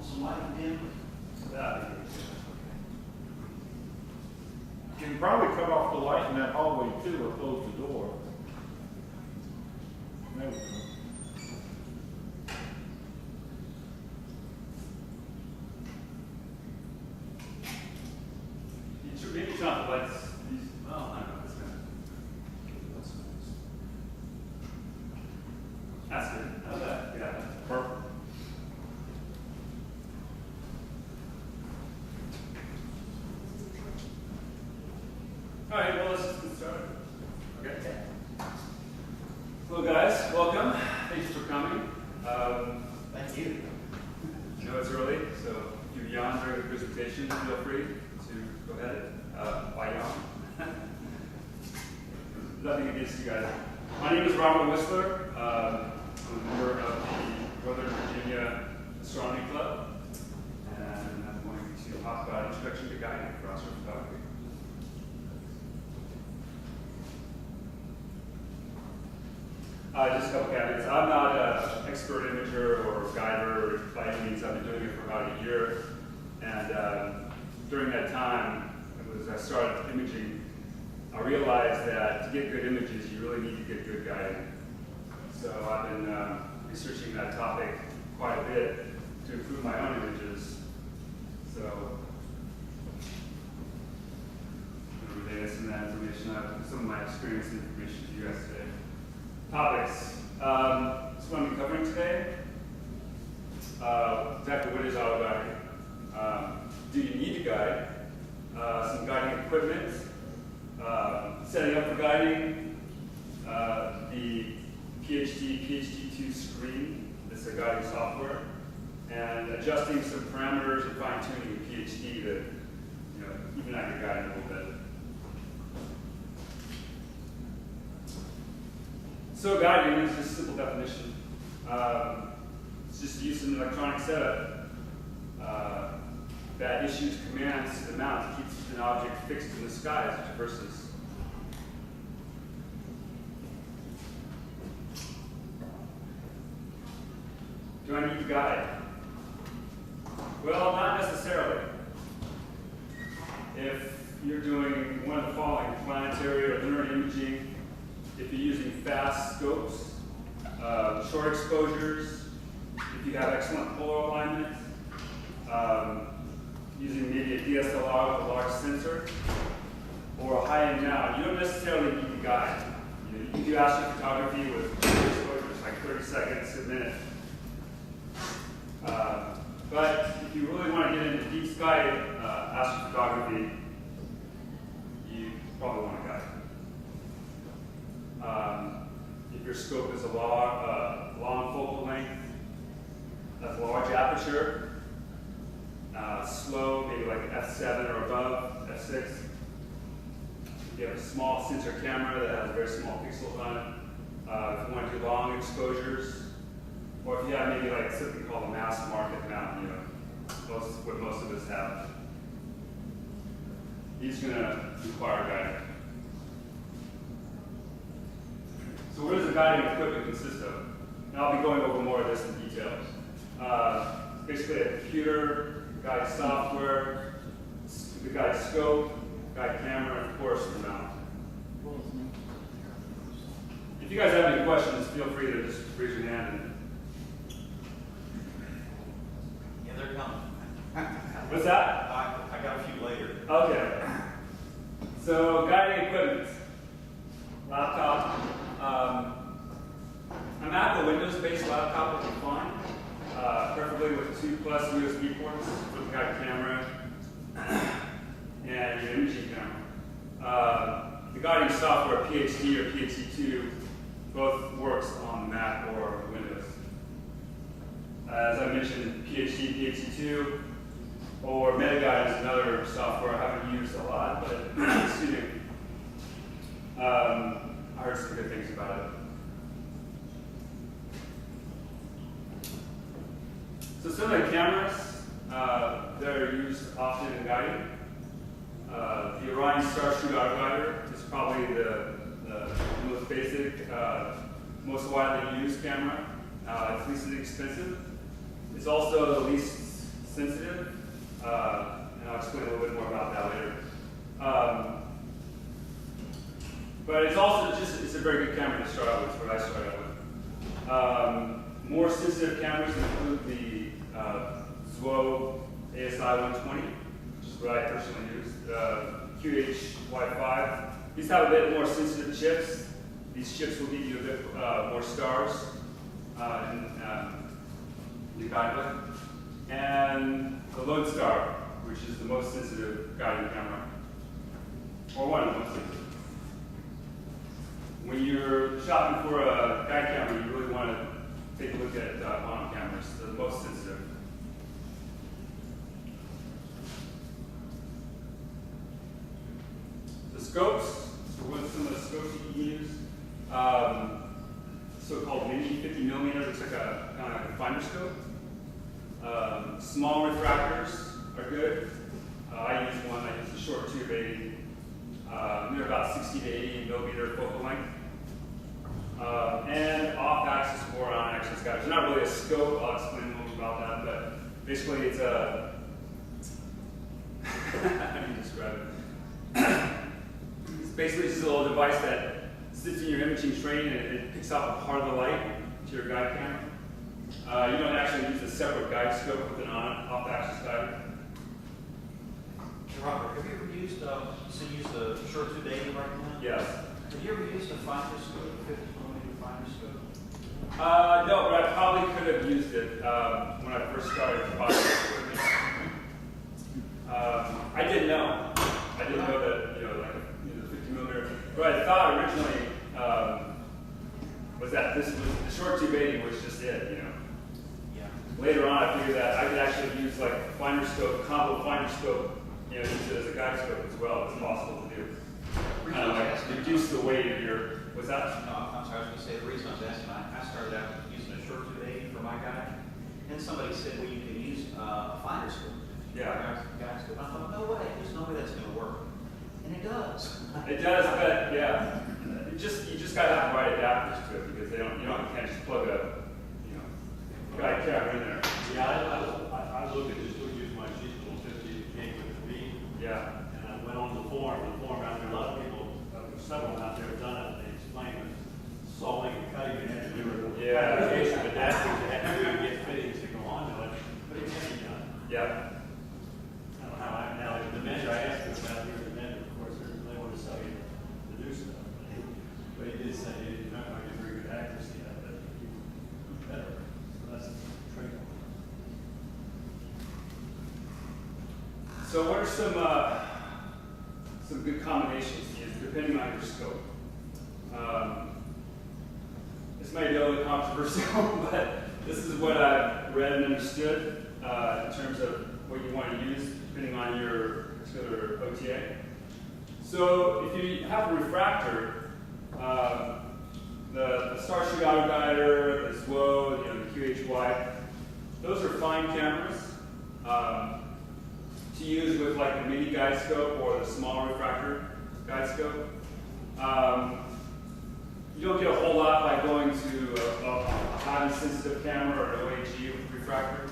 some light dim? You can probably cut off the light in that hallway too, or close the door. There we go. You should maybe turn off the lights. Oh, I don't know. That's good. I love that. Yeah. Perfect. All right, well, let's just get started. Okay. Hello, guys. Welcome. Thanks for coming. Thank you. I know it's early, so if you yawn during the presentation, feel free to go ahead. Why yawn? Nothing against you guys. My name is Robert Whisler. I'm a member of the Northern Virginia Astronomy Club, and I'm going to talk about introduction to guiding for astrophotography. Just a couple caveats. I'm not an expert imager or guider by any means. I've been doing it for about a year, and during that time, as I started imaging, I realized that to get good images, you really need to get good guiding. So I've been researching that topic quite a bit to improve my own images. So I'm going to relay some of that information, some of my experience and information to you guys today. Topics. That's what I'm covering today. Exactly what is auto guiding? Do you need to guide? Some guiding equipment. Setting up for guiding. The PhD2 screen. This is a guiding software. And adjusting some parameters and fine-tuning the PhD to even out your guiding a little bit. So guiding is just a simple definition. It's just use of an electronic setup that issues commands to the mount to keep an object fixed in the sky as it traverses. Do I need to guide? Well, not necessarily. If you're doing one of the following, planetary or lunar imaging, if you're using fast scopes, short exposures, if you have excellent polar alignment, using maybe a DSLR with a large sensor, or a high-end mount, you don't necessarily need to guide. You can do astrophotography with short exposures, like 30 seconds a minute. But if you really want to get into deep sky astrophotography, you probably want to guide. If your scope is a long focal length, that's large aperture, slow, maybe like f7 or above, f6. If you have a small sensor camera that has very small pixels on it, if you want to do long exposures, or if you have maybe like something called a mass market mount, what most of us have, these are going to require guiding. So what does the guiding equipment consist of? And I'll be going over more of this in detail. Basically a computer, guide software, the guide scope, guide camera, and of course the mount. If you guys have any questions, feel free to just raise your hand. Yeah, they're coming. What's that? I got a few later. Okay. So guiding equipment. Laptop. A Mac or Windows-based laptop would be fine, preferably with 2+ USB ports for the guide camera and your imaging camera. The guiding software, PhD or PhD2, both works on Mac or Windows. As I mentioned, PhD, PhD2, or MetaGuide is another software I haven't used a lot, but excuse me. I heard some good things about it. So some of the cameras that are used often in guiding, the Orion Starshooter Autoguider is probably the most basic, most widely used camera. It's least inexpensive. It's also the least sensitive, and I'll explain a little bit more about that later. But it's also it's a very good camera to start out with, what I started out with. More sensitive cameras include the ZWO ASI 120, which is what I personally use, QH-Y5. These have a bit more sensitive chips. These chips will give you a bit more stars in the guidebook. And the Lodestar, which is the most sensitive guiding camera, or one of the most sensitive. When you're shopping for a guide camera, you really want to take a look at mono cameras. They're the most sensitive. The scopes, so what are some of the scopes you can use? So-called mini 50mm, looks like a kind of like a finder scope. Small refractors are good. I use one, I use the short tube 80. They're about 60 to 80mm focal length. And off-axis or on-axis guiders. They're not really a scope, I'll explain more about that, but basically it's a, how do you describe it? It's basically just a little device that sits in your imaging train and it picks up a part of the light to your guide camera. You don't actually use a separate guide scope with an off-axis guide. Robert, have you ever used, so you use the short tube 80 right now? Yes. Have you ever used a finder scope, a 50mm finder scope? No, but I probably could have used it when I first started finding equipment. I didn't know. I didn't know that, like, the 50mm. What I thought originally was that this was the short tube 80 was just it, Yeah. Later on, I figured that I could actually use like a finder scope, combo finder scope, use it as a guide scope as well. It's possible to do. Kind of like reduce the weight of your. What's that? No, I'm sorry, I was going to say the reason I was asking, I started out using a short tube 80 for my guide, and somebody said, well, you can use a finder scope. Yeah. Guide scope. I thought, no way, there's no way that's going to work. And it does. It does, but yeah, you just gotta have the right adapters to it because you can't just plug a guide camera in there. Yeah, I looked at just use my digital 50 came with me. Yeah. And I went on the forum out there, a lot of people, several out there have done it, and they explain it. Sawing and cutting and everything. Yeah. Adapters that have to get fittings to go onto it, but it can be done. Yeah. I don't know how now the vendor, I asked him about here, the vendor, of course, they want to sell you the new stuff. But he did say you're not going to get very good accuracy out of it. Better. So that's a trade-off. So what are some good combinations to use depending on your scope? This may be a little controversial, but this is what I've read and understood in terms of what you want to use depending on your particular OTA. So if you have a refractor, the Starshoot Auto Guider, the ZWO, the QHY, those are fine cameras to use with like the mini guide scope or the small refractor guide scope. You don't get a whole lot by going to a highly sensitive camera or an OAG with refractor.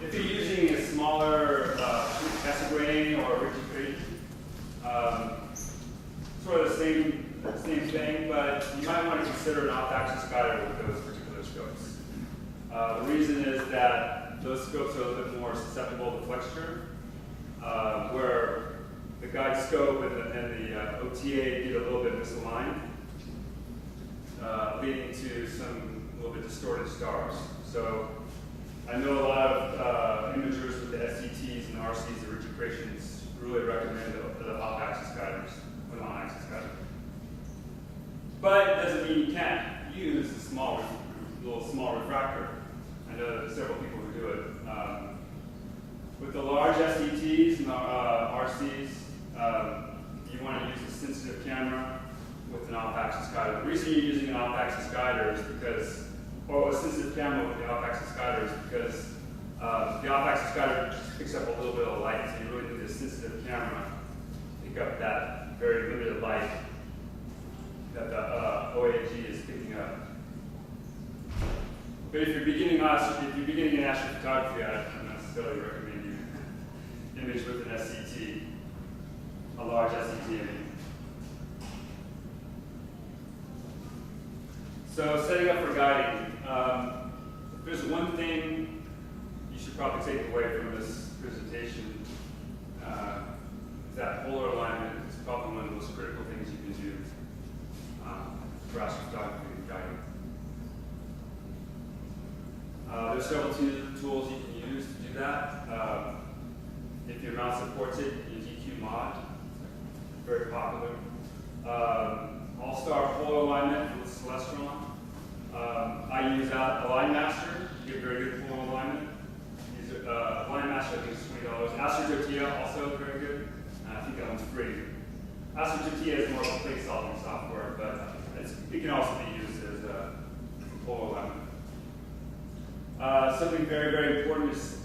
If you're using a smaller Essa-grain or Ritchie-Creek, sort of the same thing, but you might want to consider an off-axis guider with those particular scopes. The reason is that those scopes are a little bit more susceptible to flexure, where the guide scope and the OTA get a little bit misaligned, leading to some little bit distorted stars. So I know a lot of imagers with the SCTs and RCs, the Ritchie-Creations, really recommend the off-axis guiders or on-axis guiders. But it doesn't mean you can't use a little small refractor. I know that several people who do it. With the large SCTs and RCs, you want to use a sensitive camera with an off-axis guider. The reason you're using an off-axis guider is because, or a sensitive camera with the off-axis guider is because the off-axis guider just picks up a little bit of light, so you really need a sensitive camera to pick up that very limited light that the OAG is picking up. But if you're beginning in astrophotography, I don't necessarily recommend you image with an SCT, a large SCT image. So setting up for guiding. If there's one thing you should probably take away from this presentation, is that polar alignment is probably one of the most critical things you can do for astrophotography and guiding. There's several tools you can use to do that. If your mount supports it, use EQ mod, very popular. All-star polar alignment with Celestron. I use Align Master to get very good polar alignment. Align Master, I think, is $20. Astro also very good. I think that one's free. Astro is more of a plate solving software, but it can also be used as a polar alignment. Something very, very important is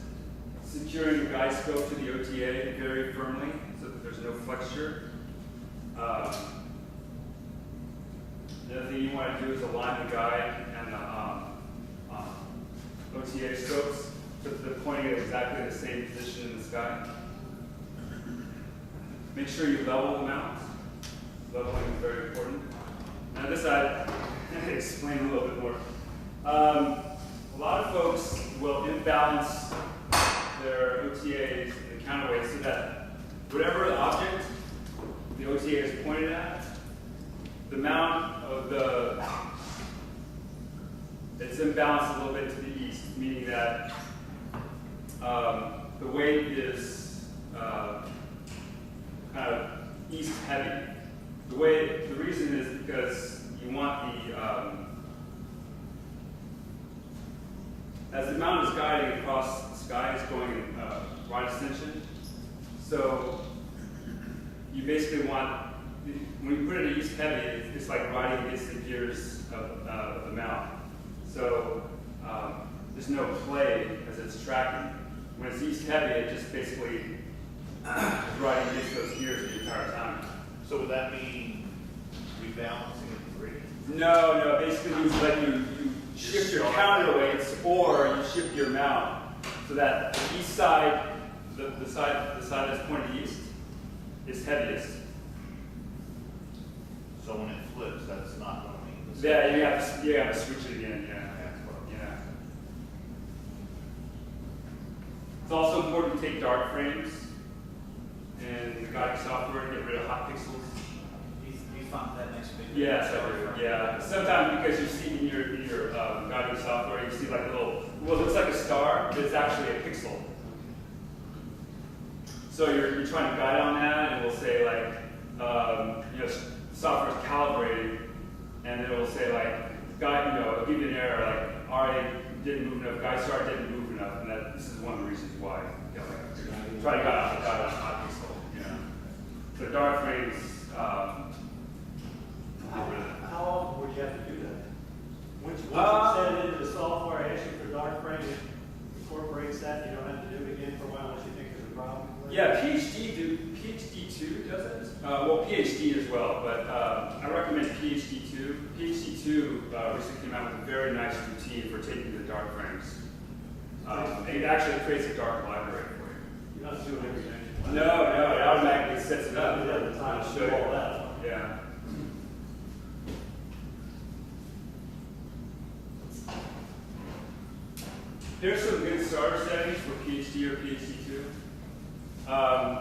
securing the guide scope to the OTA very firmly so that there's no flexure. The other thing you want to do is align the guide and the OTA scopes so that they're pointing at exactly the same position in the sky. Make sure you level the mount. Leveling is very important. Now this I explain a little bit more. A lot of folks will imbalance their OTAs and the counterweight so that whatever the object the OTA is pointed at, the mount of it's imbalanced a little bit to the east, meaning that the weight is kind of east heavy. The reason is because you want as the mount is guiding across the sky, it's going in right extension. So you basically want, when you put it in east heavy, it's like riding against the gears of the mount. So there's no play as it's tracking. When it's east heavy, it just basically is riding against those gears the entire time. So would that mean rebalancing at 3? No, basically means like you shift your counterweights or you shift your mount so that the east side, the side that's pointed east, is heaviest. So when it flips, that's not going to be Yeah, you have to switch it again. Yeah. It's also important to take dark frames and the guiding software to get rid of hot pixels. You find that makes a big Yes, difference. yeah. Sometimes because you see in your guiding software, you see like it looks like a star, but it's actually a pixel. So you're trying to guide on that, and it will say like, software is calibrated, and it will say like, guide, it'll give you an error like RA didn't move enough, guide star didn't move enough, and this is one of the reasons why. Try to guide on hot pixel. So dark frames. How often would you have to do that? Once you set it into the software, ask you for dark frame, it incorporates that, you don't have to do it again for a while unless you think there's a problem. Yeah, PhD2 does it. Well, PhD as well, but I recommend PhD2. PhD2 recently came out with a very nice routine for taking the dark frames. It actually creates a dark library for you. You're not doing everything. No, it automatically sets it up. At the time, I'll show all you. that. Yeah. There's some good starter settings for PhD or PhD2.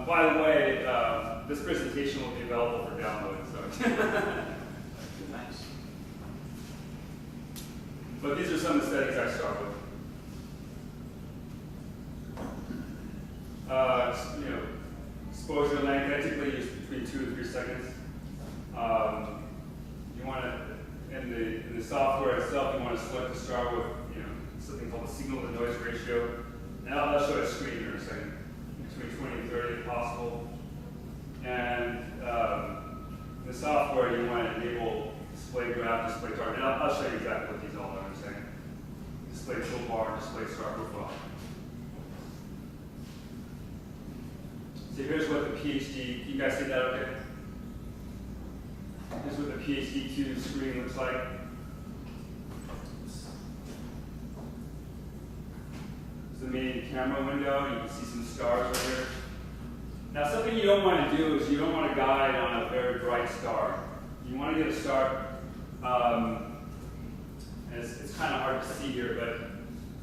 By the way, this presentation will be available for download. So. Nice. But these are some of the settings I start with. Exposure length, I typically use between 2 and 3 seconds. You want to, in the software itself, you want to select the star with something called the signal to noise ratio. And I'll show you a screen here in a second. Between 20 and 30 if possible. And in the software, you want to enable display graph, display target. And I'll show you exactly what these all are in a second. Display toolbar, display star profile. So here's what the PhD, you guys see that okay? Here's what the PhD2 screen looks like. main camera window. You can see some stars right here. Now, something you don't want to do is you don't want to guide on a very bright star. You want to get a star, and it's kind of hard to see here, but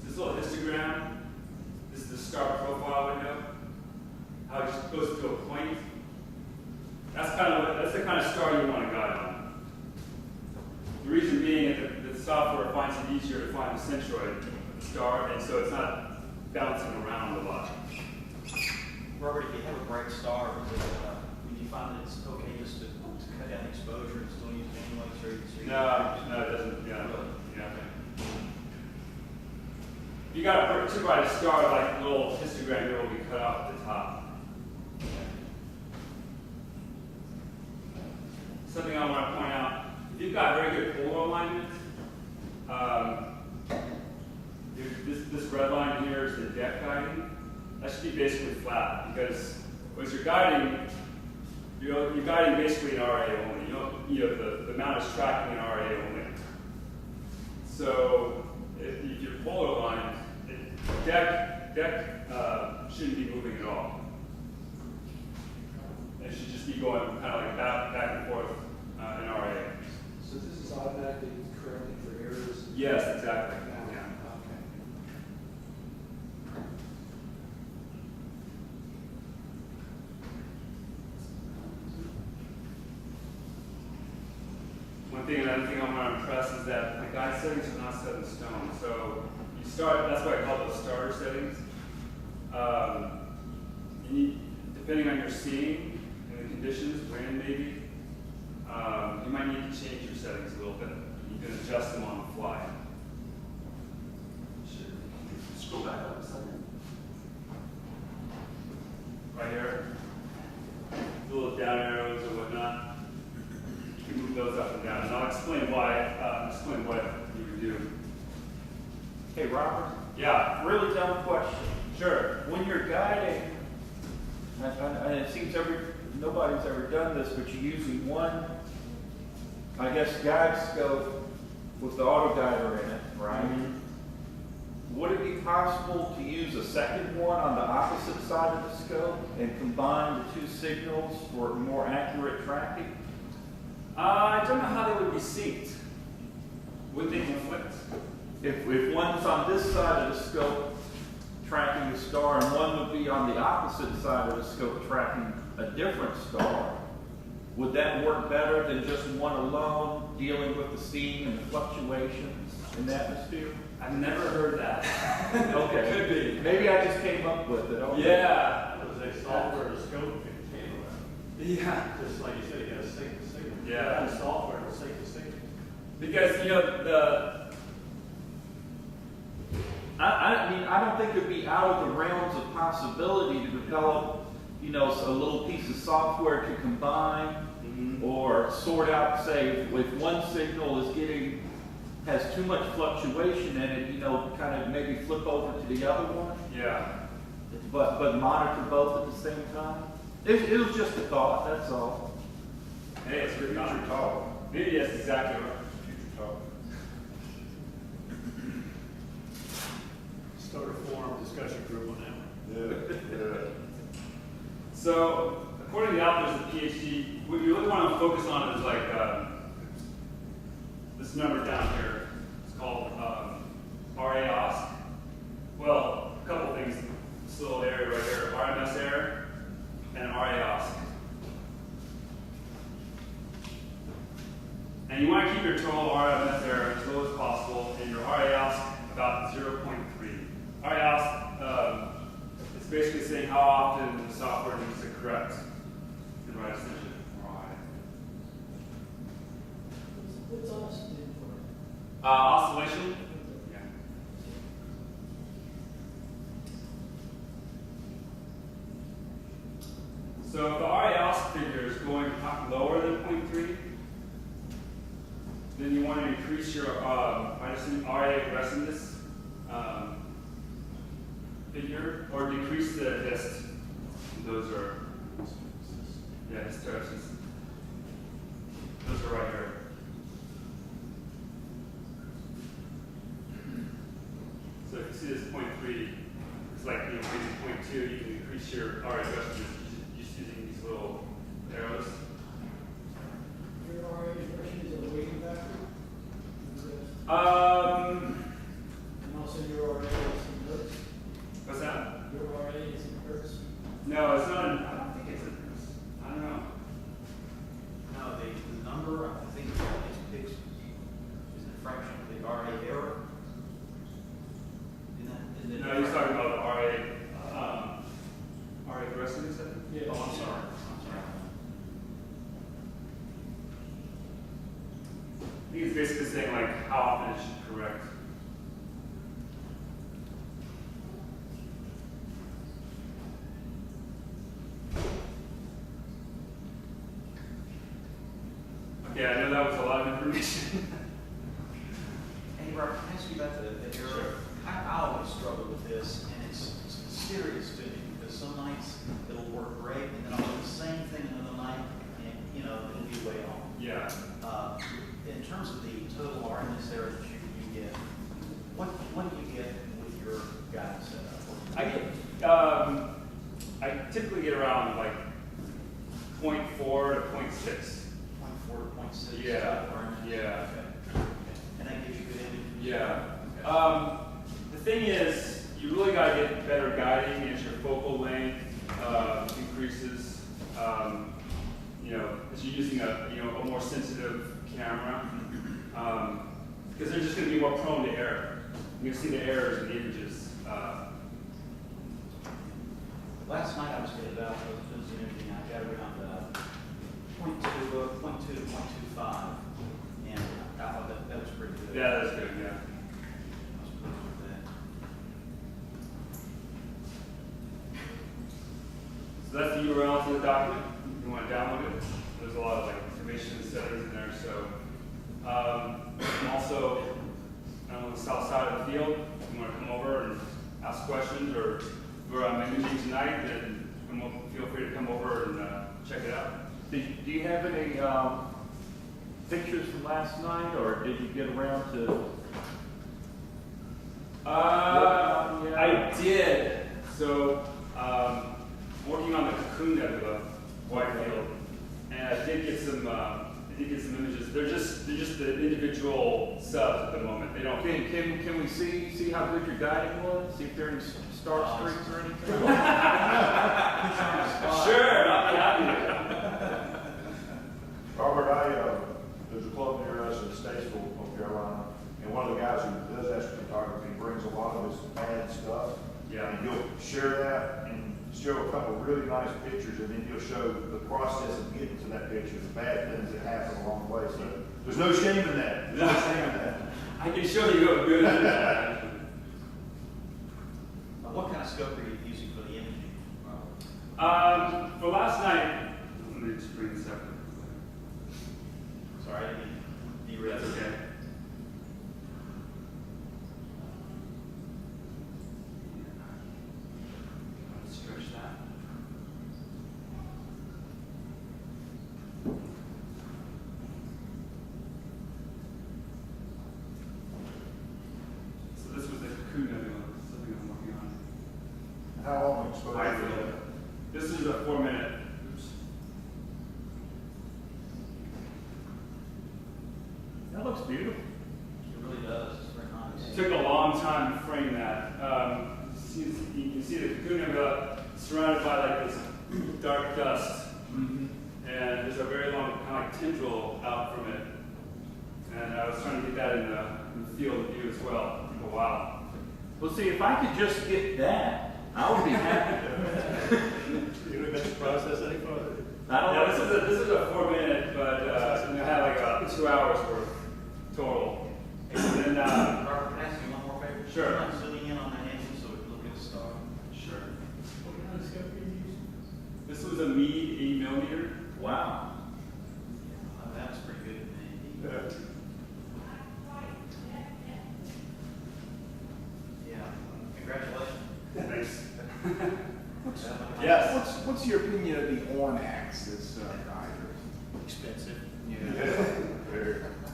this little histogram, this is the star profile window, how it just goes to a point. That's the kind of star you want to guide on. The reason being that the software finds it easier to find the centroid of the star, and so it's not bouncing around a lot. Robert, if you have a bright star, do you find that it's okay just to cut down exposure and still use it anyway? No, it doesn't. Yeah. Really? Yeah. You got a too bright a star, like a little histogram here will be cut off at the top. Something I want to point out, if you've got very good polar alignment, this red line here is the deck guiding. That should be basically flat, because as you're guiding, you're guiding basically in RA only. The mount is tracking in RA only. So if you're polar aligned, deck shouldn't be moving at all. It should just be going kind of like back and forth in RA. So this is automatically correcting for errors? Yes, exactly. Yeah. Okay. Another thing I want to impress is that my guide settings are not set in stone. So you start, that's why I call those starter settings. Depending on your scene and the conditions, wind maybe, you might need to change your settings a little bit. You can adjust them on the fly. Scroll back up a second. Right here, the little down arrows or whatnot. You can move those up and down, and I'll explain why. Explain what you would do. Hey, Robert, Yeah. really dumb question. Sure. When you're guiding, and it seems nobody's ever done this, but you're using one, I guess, guide scope with the auto guider in it, right? Mm-hmm. Would it be possible to use a second one on the opposite side of the scope and combine the two signals for more accurate tracking? I don't know how they would be synced. Would they conflict? If one's on this side of the scope tracking a star, and one would be on the opposite side of the scope tracking a different star, would that work better than just one alone dealing with the steam and the fluctuations in the atmosphere? I've never heard that. Okay. It could be. Maybe I just came up with it. Okay. Yeah. It was a software to scope can handle that. Yeah. Just like you said, you gotta sync the signal. Yeah. The software will sync the signal. Because, I mean, I don't think it'd be out of the realms of possibility to develop, a little piece of software to combine or sort out, say, if one signal has too much fluctuation in it, kind of maybe flip over to the other one, yeah. but monitor both at the same time. It was just a thought, that's all. Hey, it's Future future talk. Maybe that's exactly right. Future talk. Start a forum discussion group on that. Yeah. So, according to the authors of the PhD, what you really want to focus on is like this number down here. It's called RAOSC. Well, a couple things. This little area right here, RMS error and RAOSC. And you want to keep your total RMS error as low as possible and your RAOSC about 0.3. RAOSC is basically saying how often the software needs to correct the right extension. What's awesome for? Oscillation. Yeah. So if the RAOSC figure is going lower than 0.3, then you want to increase your RA aggressiveness figure, or decrease the hist. Those are, hysteresis. Those are right here. So if you see this 0.3, it's like, you know, maybe point 2, you can increase your RA resolution just using these little arrows. Your RA expression is a weighting factor? And also your RA is in hertz? What's that? Your RA is in hertz? No, it's not. I don't think it's in this. I don't know. No, the number, I think it's is a fraction of the RA error. Isn't it No, he's talking about the RA aggressive, you said? Yeah. Oh, I'm sorry. I think it's basically saying like how often it should correct. Okay, I know that was a lot of information. Hey, Robert, can I ask you about the error? Sure. I always struggle with this, and it's mysterious to me, because some nights it'll work great, and then I'll do the same thing another night, and, you know, it'll be way off. Yeah. In terms of the total RMS error that you get, what do you get with your guidance setup? I typically get around like 0.4 to 0.6. 0.4 to 0.6? Yeah. RMS? Yeah. Okay. And that gives you good image? Yeah. Okay. The thing is, you really got to get better guiding as your focal length increases. You know, as you're using a more sensitive camera, because they're just going to be more prone to error. You can see the errors in the images. Last night I was getting about doing some imaging. I got around 0.2 to 0.25, and I thought that was pretty good. Yeah, that's good. Yeah. I was pleased with that. So that's the URL to the document. You want to download it. There's a lot of like information and settings in there. So I'm also on the south side of the field. If you want to come over and ask questions, or where I'm imaging tonight, then feel free to come over and check it out. Do you have any pictures from last night, or did you get around to? I did. So working on the Cocoon Nebula, wide field, and I did get some images. They're just the individual subs at the moment. They don't. Can we see how good your guiding was? See if there are any star streaks or anything? Sure, I'll be happy to. Robert, there's a club near us in Statesville, North Carolina, and one of the guys who does astrophotography brings a lot of his bad stuff. Yeah. And he'll share that and show a couple of really nice pictures, and then he'll show the process of getting to that picture, the bad things that happen along the way. So there's no shame in that. There's no shame in that. I can show you a good. What kind of scope are you using for the imaging? For last night, let me just bring this up. Sorry, I didn't derail. That's okay. Stretch that. So this was the Cocoon Nebula, something I'm working on. How long exposure? Wide field. This is a 4-minute. Oops. That looks beautiful. It really does. It's very nice. It took a long time to frame that. You can see the Cocoon Nebula surrounded by like this dark dust, and there's a very long kind of like tendril out from it. And I was trying to get that in the field of view as well. Oh, wow. Well, see, if I could just get that, I would be happy. You would make the process any further. I don't Yeah, know. this is a 4-minute, but I had like 2 hours worth total. And then, Robert, can I ask you one more favor? Sure. Do you mind zooming in on that engine so we can look at the star? sure. What kind of scope are you using? This was a Meade 80mm. Wow. That was pretty good to me. Yeah. Congratulations. Thanks. Yes. What's your opinion of the on-axis diver? Expensive.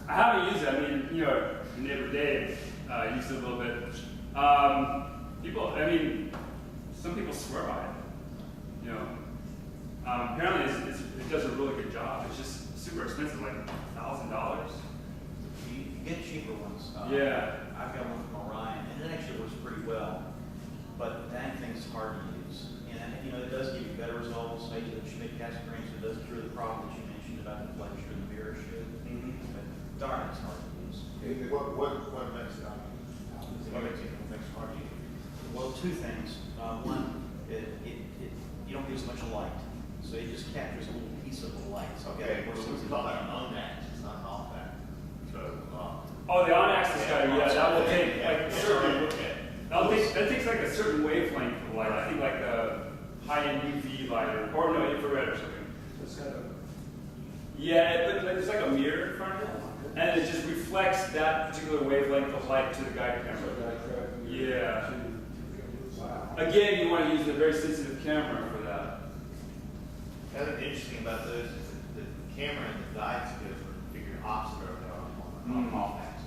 I haven't used it. I mean, your neighbor Dave used it a little bit. People, I mean, some people swear by it. You know, apparently it does a really good job. It's just super expensive, like $1,000. You get cheaper ones. Yeah. I've got one from Orion, and it actually works pretty well, but dang thing's hard to use. And, you know, it does give you better results. Maybe the Schmidt-Castle range, it does cure the problem that you mentioned about the flexion and the mirror should. But darn, it's hard to use. What makes it, What makes it hard to use? Well, two things. One, you don't get as much light, so it just captures a little piece of the light. So Okay, we're talking about an on-axis, not an off-axis. So, Oh, the on-axis guy, yeah, that will take like a certain, okay. that takes like a certain wavelength of light. I think like a high-end UV light or no, infrared or something. It's kind of, Yeah, it's like a mirror in front of it, and it just reflects that particular wavelength of light to the guide camera. Yeah. wow. Again, you want to use a very sensitive camera for that. The other thing interesting about those is that the camera and the guide skills are figured opposite of the on off axis.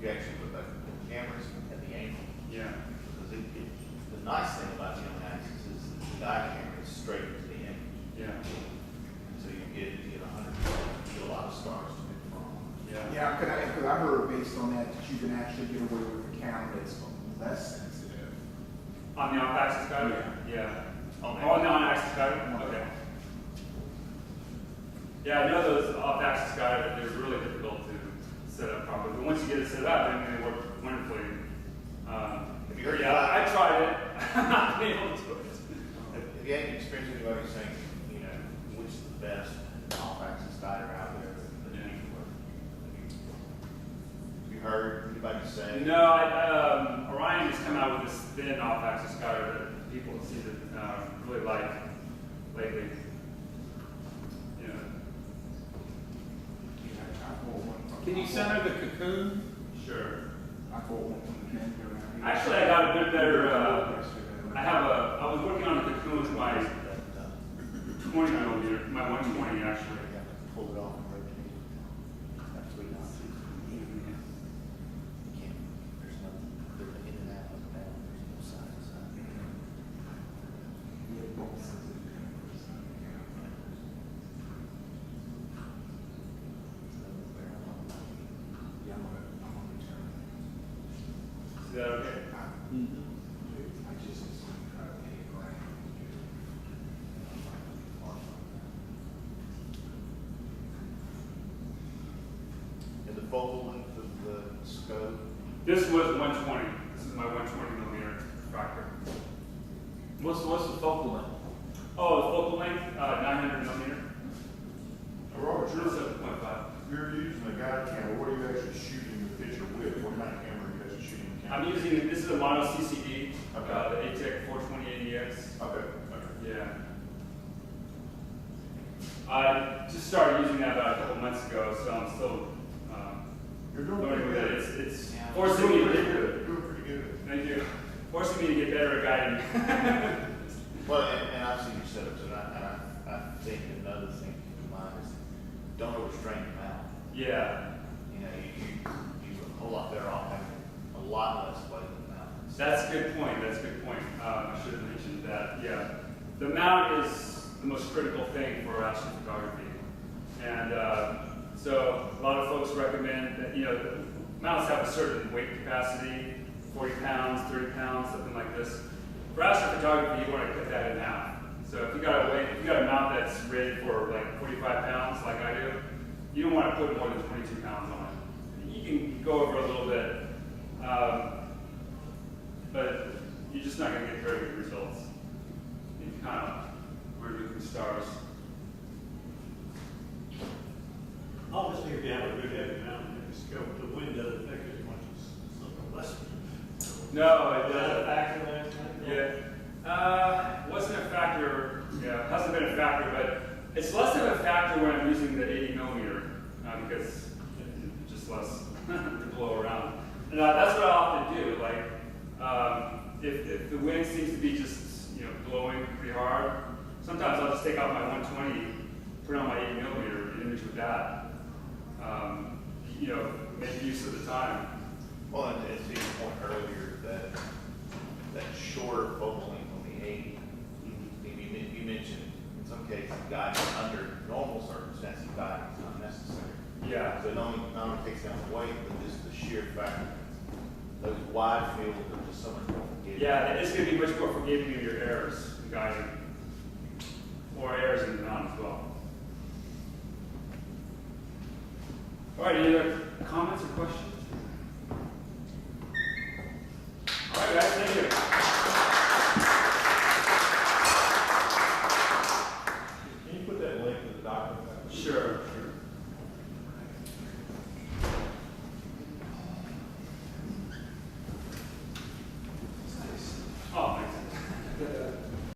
You actually put the cameras at the angle. Yeah. Because the nice thing about the on axis is that the guide camera is straight to the image. Yeah. And so you get 100, you get a lot of stars to pick from. Yeah. Yeah, because I heard based on that you can actually get away with a camera that's less sensitive. On the off-axis guide? Yeah. On On the on-axis guide? Okay. Yeah, I know those off-axis guide, they're really difficult to set up properly. But once you get it set up, then they work wonderfully. Have you heard Yeah, I tried it. I'm not been able to do it. Have you had any experience with anybody saying, you know, which is the best off-axis guider out there that you can work? Have you heard anybody say? No, Orion has come out with this thin off-axis guide that people seem to really like lately. Yeah. Can you center the cocoon? Sure. I bought one from the vendor. Actually, I got a bit better. I was working on a cocoon with my 20 millimeter, my 120 actually. Pull it off and rotate it. That's what you can't, there's no, there's in and out, up and down, there's no side to side. Is that okay? And the focal length of the scope, This was 120. This is my 120 millimeter fractor. What's the focal length? Oh, the focal length, 900 millimeter. Robert, 7.5. you're using a guide camera, what are you actually shooting the picture with? What kind of camera are you actually shooting the camera? I'm using, this is a mono CCD, Okay. the ATEC 420ADX. Okay. Yeah. I just started using that about a couple months ago, so I'm still You're doing learning with pretty it. good. It's Yeah. forcing me to Pretty get, good. Doing pretty good. thank you, forcing me to get better at guiding. well, and I've seen your setups, and I think another thing to keep in mind is don't overstrain your mouth. Yeah, You know, you a whole lot better off having a lot less weight in the mouth. that's a good point. That's a good point. I should have mentioned that. Yeah, the mount is the most critical thing for astrophotography, and so a lot of folks recommend that the mounts have a certain weight capacity, 40 pounds, 30 pounds, something like this. For astrophotography, you want to cut that in half. So if you got a mount that's rated for like 45 pounds, like I do, you don't want to put more than 22 pounds on it. You can go over a little bit, but you're just not going to get very good results. You kind of, we're looking stars. Obviously, if you have a good heavy mountain in the scope, the wind doesn't affect it as much as something less. No, it Is that a doesn't. factor last night? Yeah, wasn't a factor. Yeah, hasn't been a factor, but it's less of a factor when I'm using the 80 millimeter because it's just less to blow around. And that's what I often do. Like, if the wind seems to be just blowing pretty hard, sometimes I'll just take out my 120, put on my 80 millimeter, and image with that. Make use of the time. Well, and to your point earlier, that shorter focal length on the field, they're just so much more forgiving. Yeah, it's going to be much more forgiving of your errors, guiding. More errors in the non as well. All right, any other comments or questions?